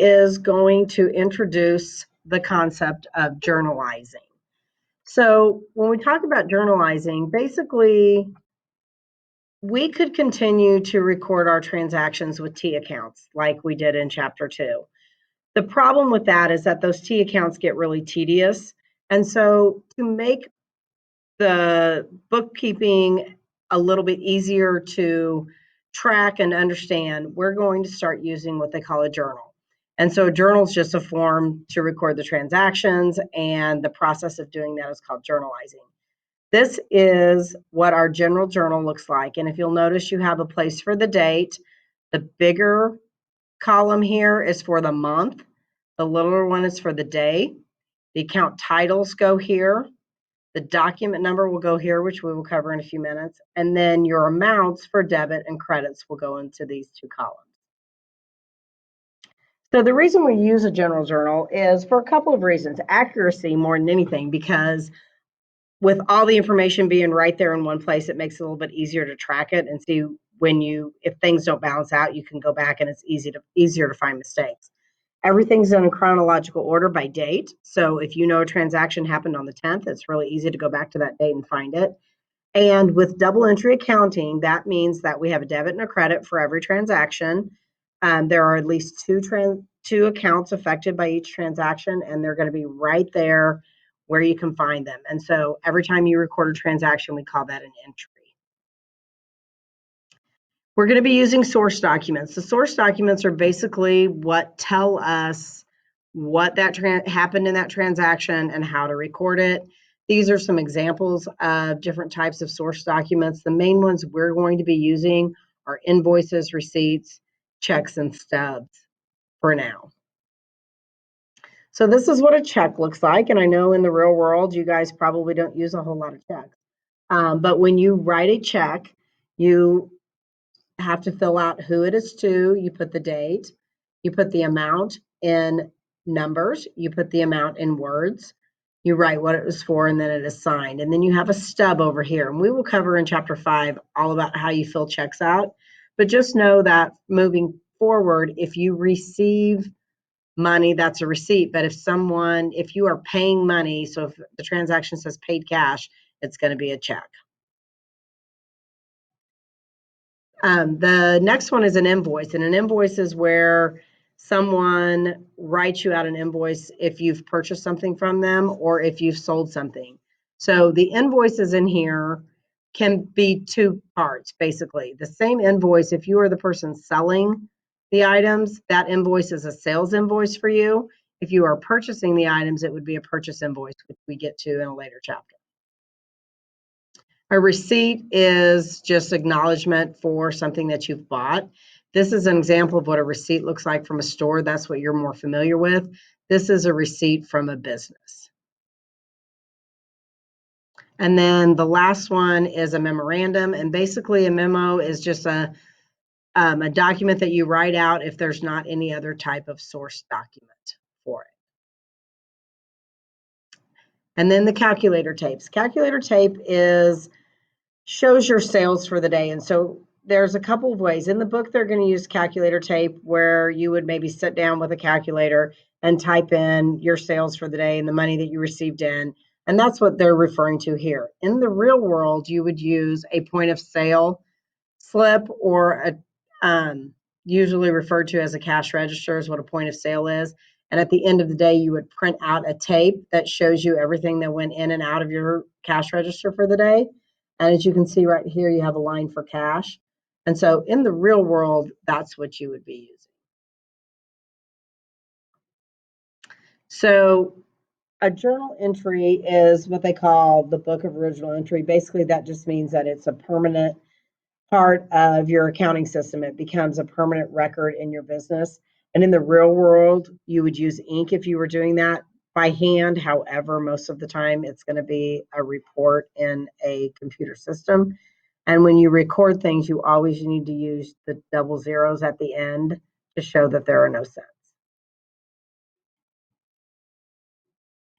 is going to introduce the concept of journalizing. So when we talk about journalizing, basically, we could continue to record our transactions with T accounts like we did in Chapter 2. The problem with that is that those T accounts get really tedious. And so to make the bookkeeping a little bit easier to track and understand, we're going to start using what they call a journal. And so a journal is just a form to record the transactions, and the process of doing that is called journalizing. This is what our general journal looks like. And if you'll notice, you have a place for the date. The bigger column here is for the month. The littler one is for the day. The account titles go here. The document number will go here, which we will cover in a few minutes. And then your amounts for debit and credits will go into these two columns. So the reason we use a general journal is for a couple of reasons. Accuracy more than anything, because with all the information being right there in one place, it makes it a little bit easier to track it and see if things don't balance out, you can go back and it's easier to find mistakes. Everything's in chronological order by date. So if you know a transaction happened on the 10th, it's really easy to go back to that date and find it. And with double entry accounting, that means that we have a debit and a credit for every transaction. There are at least two accounts affected by each transaction, and they're going to be right there where you can find them. And so every time you record a transaction, we call that an entry. We're going to be using source documents. The source documents are basically what tell us what that happened in that transaction and how to record it. These are some examples of different types of source documents. The main ones we're going to be using are invoices, receipts, checks, and stubs for now. So this is what a check looks like. And I know in the real world, you guys probably don't use a whole lot of checks. But when you write a check, you have to fill out who it is to, you put the date, you put the amount in numbers, you put the amount in words, you write what it was for, and then it is signed. And then you have a stub over here. And we will cover in Chapter 5 all about how you fill checks out. But just know that moving forward, if you receive money, that's a receipt. But if you are paying money, so if the transaction says paid cash, it's going to be a check. The next one is an invoice, and an invoice is where someone writes you out an invoice if you've purchased something from them or if you've sold something. So the invoices in here can be two parts, basically. The same invoice, if you are the person selling the items, that invoice is a sales invoice for you. If you are purchasing the items, it would be a purchase invoice, which we get to in a later chapter. A receipt is just acknowledgement for something that you've bought. This is an example of what a receipt looks like from a store. That's what you're more familiar with. This is a receipt from a business. And then the last one is a memorandum. And basically a memo is just a document that you write out if there's not any other type of source document for it. And then the calculator tapes. Calculator tape shows your sales for the day. And so there's a couple of ways. In the book, they're going to use calculator tape where you would maybe sit down with a calculator and type in your sales for the day and the money that you received in. And that's what they're referring to here. In the real world, you would use a point of sale slip, or usually referred to as a cash register is what a point of sale is. And at the end of the day, you would print out a tape that shows you everything that went in and out of your cash register for the day. And as you can see right here, you have a line for cash. And so in the real world, that's what you would be using. So a journal entry is what they call the book of original entry. Basically, that just means that it's a permanent part of your accounting system. It becomes a permanent record in your business. And in the real world, you would use ink if you were doing that by hand. However, most of the time it's going to be a report in a computer system. And when you record things, you always need to use the double zeros at the end to show that there are no cents.